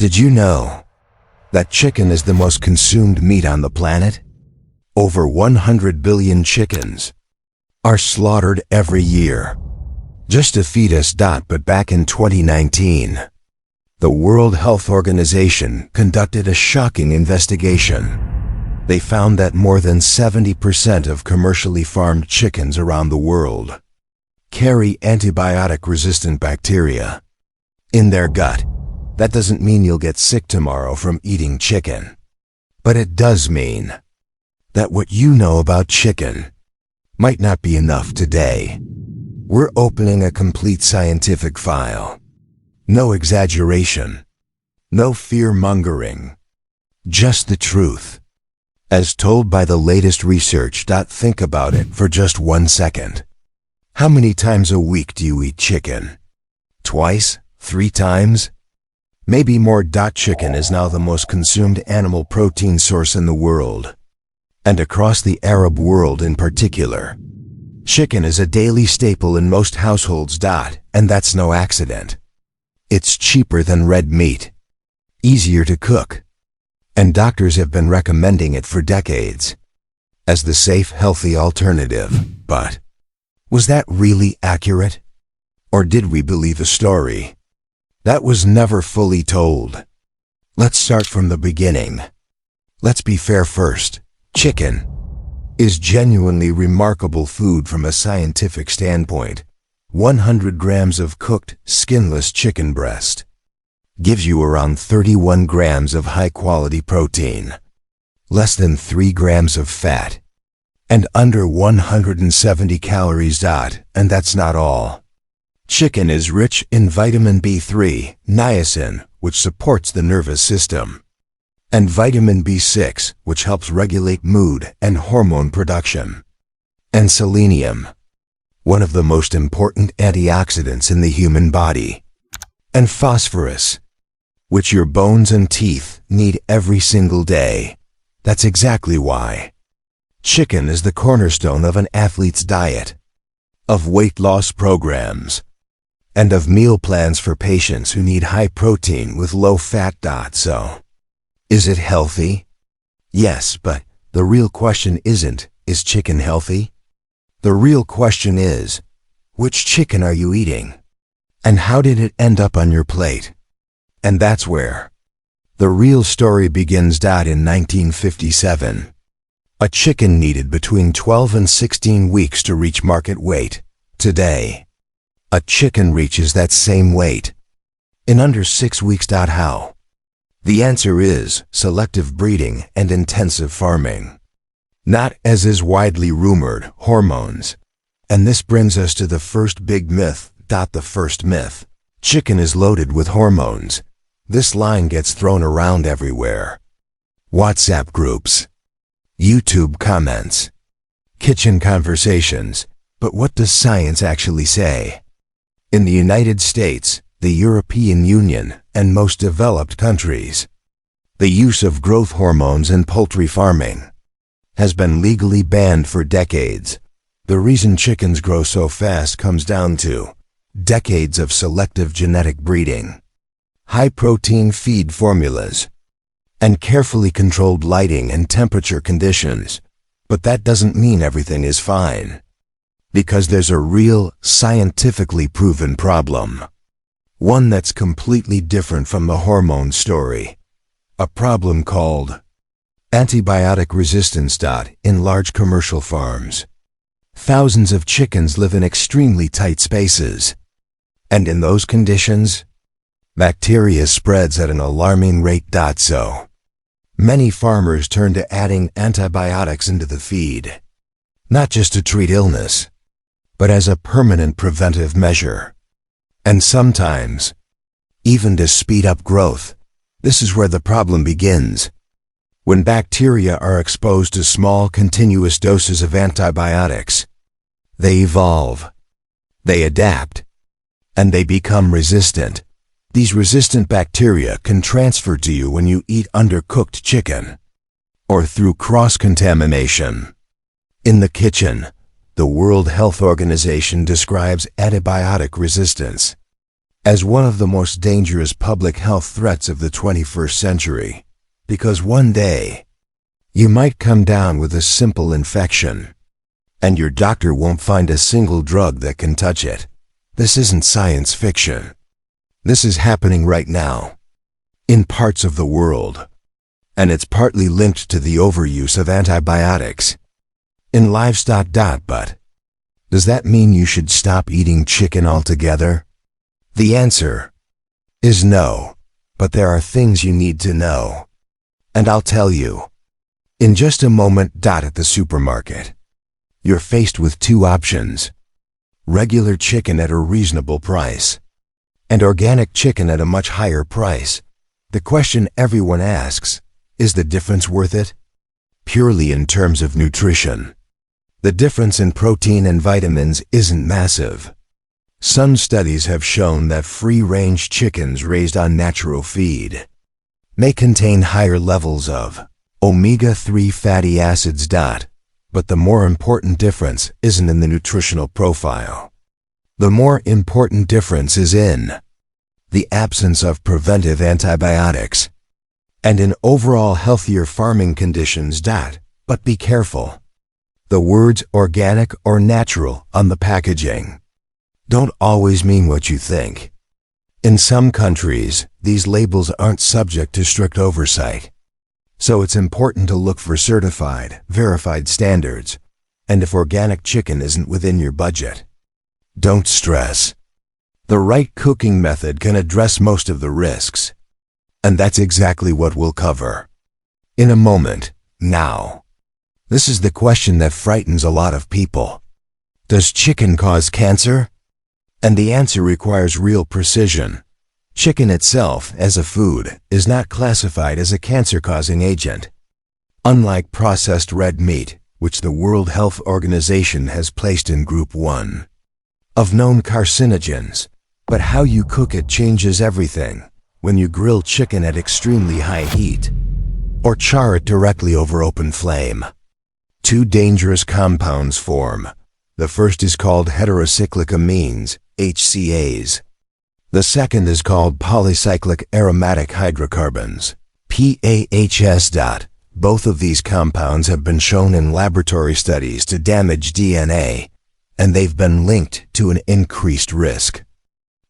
Did you know that chicken is the most consumed meat on the planet? Over 100 billion chickens are slaughtered every year just to feed us. But back in 2019, the World Health Organization conducted a shocking investigation. They found that more than 70% of commercially farmed chickens around the world carry antibiotic-resistant bacteria in their gut. That doesn't mean you'll get sick tomorrow from eating chicken, but it does mean that what you know about chicken might not be enough today. We're opening a complete scientific file. No exaggeration, no fear-mongering, just the truth, as told by the latest research. Think about it for just 1 second. How many times a week do you eat chicken? Twice? 3 times? Maybe more. Chicken is now the most consumed animal protein source in the world, and across the Arab world in particular. Chicken is a daily staple in most households. And that's no accident. It's cheaper than red meat, easier to cook, and doctors have been recommending it for decades as the safe, healthy alternative. But was that really accurate? Or did we believe a story that was never fully told? Let's start from the beginning. Let's be fair first. Chicken is genuinely remarkable food from a scientific standpoint. 100 grams of cooked, skinless chicken breast gives you around 31 grams of high-quality protein, less than 3 grams of fat, and under 170 calories. And that's not all. Chicken is rich in vitamin B3, niacin, which supports the nervous system, and vitamin B6, which helps regulate mood and hormone production, and selenium, one of the most important antioxidants in the human body, and phosphorus, which your bones and teeth need every single day. That's exactly why chicken is the cornerstone of an athlete's diet, of weight loss programs, and of meal plans for patients who need high protein with low fat. So, is it healthy? Yes, but the real question isn't, is chicken healthy? The real question is, which chicken are you eating? And how did it end up on your plate? And that's where the real story begins. In 1957, a chicken needed between 12 and 16 weeks to reach market weight. Today, a chicken reaches that same weight in under 6 weeks. How? The answer is selective breeding and intensive farming. Not, as is widely rumored, hormones. And this brings us to the first big myth. The first myth: chicken is loaded with hormones. This line gets thrown around everywhere. WhatsApp groups, YouTube comments, kitchen conversations. But what does science actually say? In the United States, the European Union, and most developed countries, the use of growth hormones in poultry farming has been legally banned for decades. The reason chickens grow so fast comes down to decades of selective genetic breeding, high-protein feed formulas, and carefully controlled lighting and temperature conditions. But that doesn't mean everything is fine, because there's a real, scientifically proven problem. One that's completely different from the hormone story. A problem called antibiotic resistance. In large commercial farms, thousands of chickens live in extremely tight spaces. And in those conditions, bacteria spreads at an alarming rate. So, many farmers turn to adding antibiotics into the feed, not just to treat illness, but as a permanent preventive measure. And sometimes, even to speed up growth. This is where the problem begins. When bacteria are exposed to small, continuous doses of antibiotics, they evolve, they adapt, and they become resistant. These resistant bacteria can transfer to you when you eat undercooked chicken, or through cross-contamination. In the kitchen, the World Health Organization describes antibiotic resistance as one of the most dangerous public health threats of the 21st century, because one day, you might come down with a simple infection, and your doctor won't find a single drug that can touch it. This isn't science fiction. This is happening right now, in parts of the world, and it's partly linked to the overuse of antibiotics in livestock. But does that mean you should stop eating chicken altogether? The answer is no, but there are things you need to know, and I'll tell you in just a moment. At the supermarket, you're faced with two options: regular chicken at a reasonable price, and organic chicken at a much higher price. The question everyone asks, is the difference worth it? Purely in terms of nutrition, the difference in protein and vitamins isn't massive. Some studies have shown that free-range chickens raised on natural feed may contain higher levels of omega-3 fatty acids. But the more important difference isn't in the nutritional profile. The more important difference is in the absence of preventive antibiotics and in overall healthier farming conditions. But be careful. The words organic or natural on the packaging don't always mean what you think. In some countries, these labels aren't subject to strict oversight. So it's important to look for certified, verified standards. And if organic chicken isn't within your budget, don't stress. The right cooking method can address most of the risks. And that's exactly what we'll cover in a moment. Now, this is the question that frightens a lot of people. Does chicken cause cancer? And the answer requires real precision. Chicken itself, as a food, is not classified as a cancer-causing agent. Unlike processed red meat, which the World Health Organization has placed in Group 1 of known carcinogens. But how you cook it changes everything. When you grill chicken at extremely high heat, or char it directly over open flame, two dangerous compounds form. The first is called heterocyclic amines, HCAs. The second is called polycyclic aromatic hydrocarbons, PAHs. Both of these compounds have been shown in laboratory studies to damage DNA, and they've been linked to an increased risk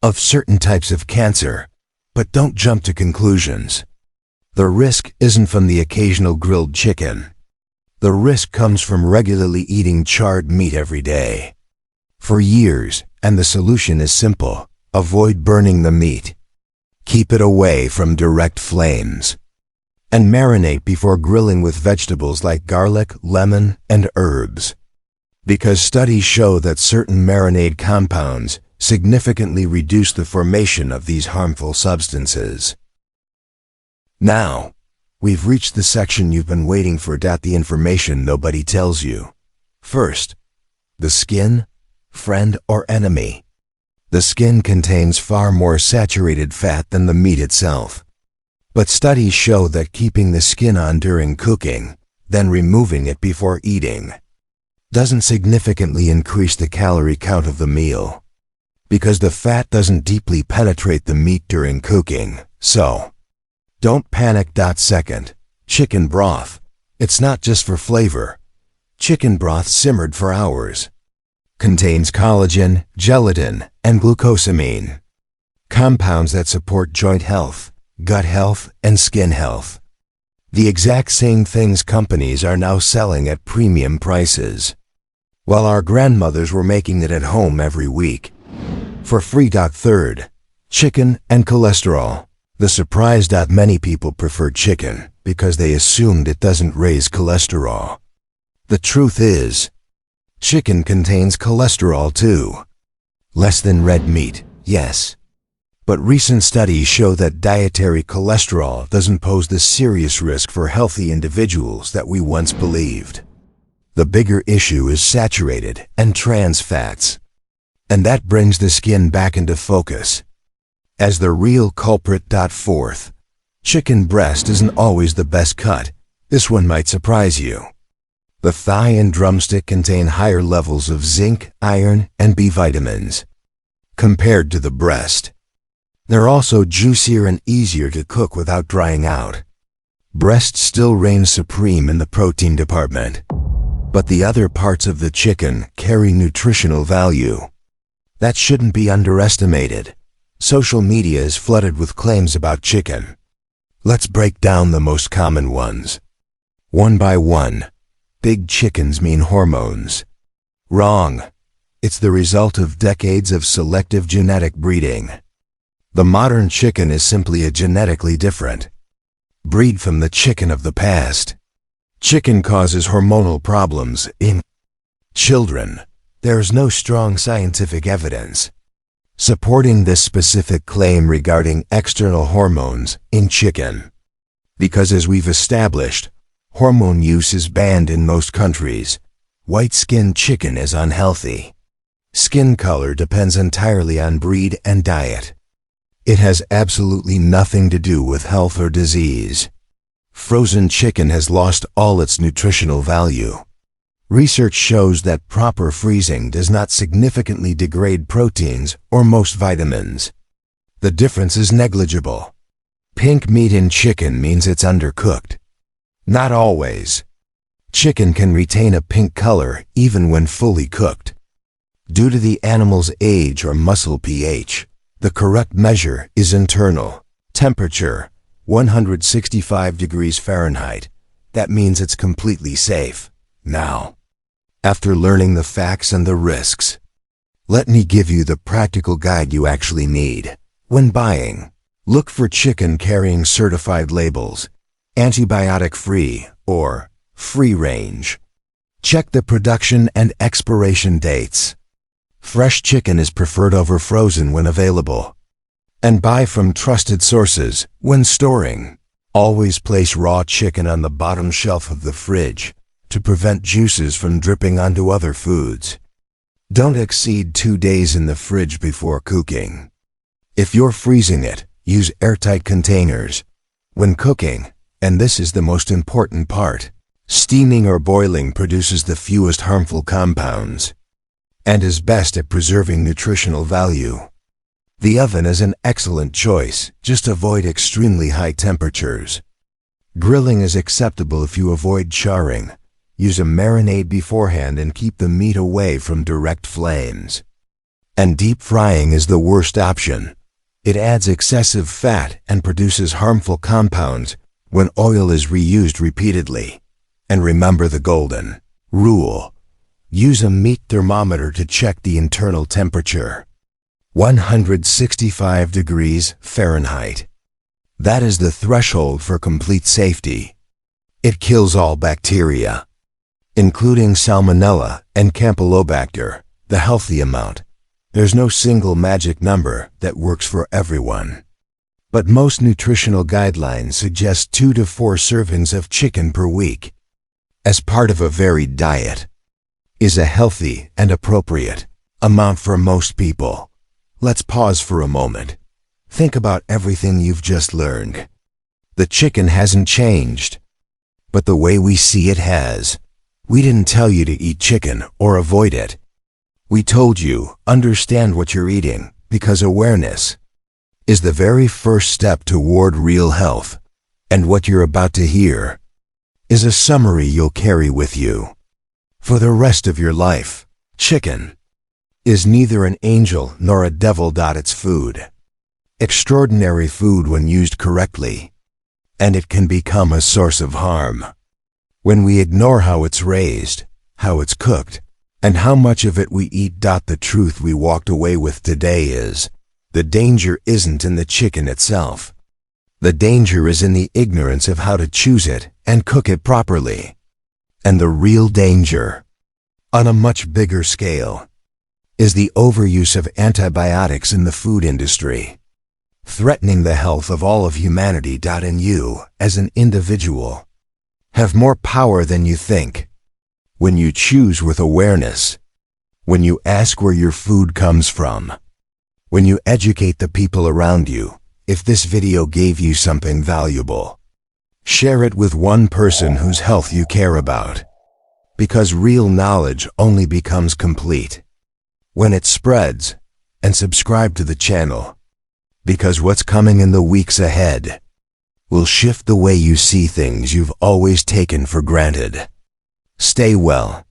of certain types of cancer. But don't jump to conclusions. The risk isn't from the occasional grilled chicken. The risk comes from regularly eating charred meat every day for years, and the solution is simple. Avoid burning the meat. Keep it away from direct flames. And marinate before grilling with vegetables like garlic, lemon, and herbs. Because studies show that certain marinade compounds significantly reduce the formation of these harmful substances. Now, we've reached the section you've been waiting for. The information nobody tells you. First, the skin, friend or enemy. The skin contains far more saturated fat than the meat itself. But studies show that keeping the skin on during cooking, then removing it before eating, doesn't significantly increase the calorie count of the meal, because the fat doesn't deeply penetrate the meat during cooking. So, don't panic. Second, chicken broth. It's not just for flavor. Chicken broth simmered for hours contains collagen, gelatin, and glucosamine, compounds that support joint health, gut health, and skin health. The exact same things companies are now selling at premium prices, while our grandmothers were making it at home every week for free. Third, chicken and cholesterol. The surprise. Many people prefer chicken because they assumed it doesn't raise cholesterol. The truth is, chicken contains cholesterol too. Less than red meat, yes. But recent studies show that dietary cholesterol doesn't pose the serious risk for healthy individuals that we once believed. The bigger issue is saturated and trans fats. And that brings the skin back into focus as the real culprit. Fourth, chicken breast isn't always the best cut. This one might surprise you. The thigh and drumstick contain higher levels of zinc, iron, and B vitamins compared to the breast. They're also juicier and easier to cook without drying out. Breast still reigns supreme in the protein department, but the other parts of the chicken carry nutritional value. That shouldn't be underestimated. Social media is flooded with claims about chicken. Let's break down the most common ones. One by one. Big chickens mean hormones. Wrong. It's the result of decades of selective genetic breeding. The modern chicken is simply a genetically different breed from the chicken of the past. Chicken causes hormonal problems in children. There is no strong scientific evidence supporting this specific claim regarding external hormones in chicken. Because as we've established, hormone use is banned in most countries. White-skinned chicken is unhealthy. Skin color depends entirely on breed and diet. It has absolutely nothing to do with health or disease. Frozen chicken has lost all its nutritional value. Research shows that proper freezing does not significantly degrade proteins or most vitamins. The difference is negligible. Pink meat in chicken means it's undercooked. Not always. Chicken can retain a pink color even when fully cooked. Due to the animal's age or muscle pH, the correct measure is internal. Temperature, 165 degrees Fahrenheit. That means it's completely safe. Now, after learning the facts and the risks, let me give you the practical guide you actually need. When buying, look for chicken carrying certified labels, antibiotic-free or free-range. Check the production and expiration dates. Fresh chicken is preferred over frozen when available. And buy from trusted sources when storing. Always place raw chicken on the bottom shelf of the fridge to prevent juices from dripping onto other foods. Don't exceed 2 days in the fridge before cooking. If you're freezing it, use airtight containers. When cooking, and this is the most important part, steaming or boiling produces the fewest harmful compounds and is best at preserving nutritional value. The oven is an excellent choice, just avoid extremely high temperatures. Grilling is acceptable if you avoid charring. Use a marinade beforehand and keep the meat away from direct flames. And deep frying is the worst option. It adds excessive fat and produces harmful compounds when oil is reused repeatedly. And remember the golden rule. Use a meat thermometer to check the internal temperature. 165 degrees Fahrenheit. That is the threshold for complete safety. It kills all bacteria, including Salmonella and Campylobacter, the healthy amount. There's no single magic number that works for everyone. But most nutritional guidelines suggest 2 to 4 servings of chicken per week as part of a varied diet is a healthy and appropriate amount for most people. Let's pause for a moment. Think about everything you've just learned. The chicken hasn't changed, but the way we see it has. We didn't tell you to eat chicken or avoid it. We told you, understand what you're eating, because awareness is the very first step toward real health. And what you're about to hear is a summary you'll carry with you for the rest of your life. Chicken is neither an angel nor a devil. It's food. Extraordinary food when used correctly. And it can become a source of harm when we ignore how it's raised, how it's cooked, and how much of it we eat. The truth we walked away with today is, the danger isn't in the chicken itself. The danger is in the ignorance of how to choose it and cook it properly. And the real danger, on a much bigger scale, is the overuse of antibiotics in the food industry, threatening the health of all of humanity. And you, as an individual, have more power than you think. When you choose with awareness, when you ask where your food comes from, when you educate the people around you. If this video gave you something valuable, share it with one person whose health you care about. Because real knowledge only becomes complete when it spreads. And subscribe to the channel. Because what's coming in the weeks ahead will shift the way you see things you've always taken for granted. Stay well,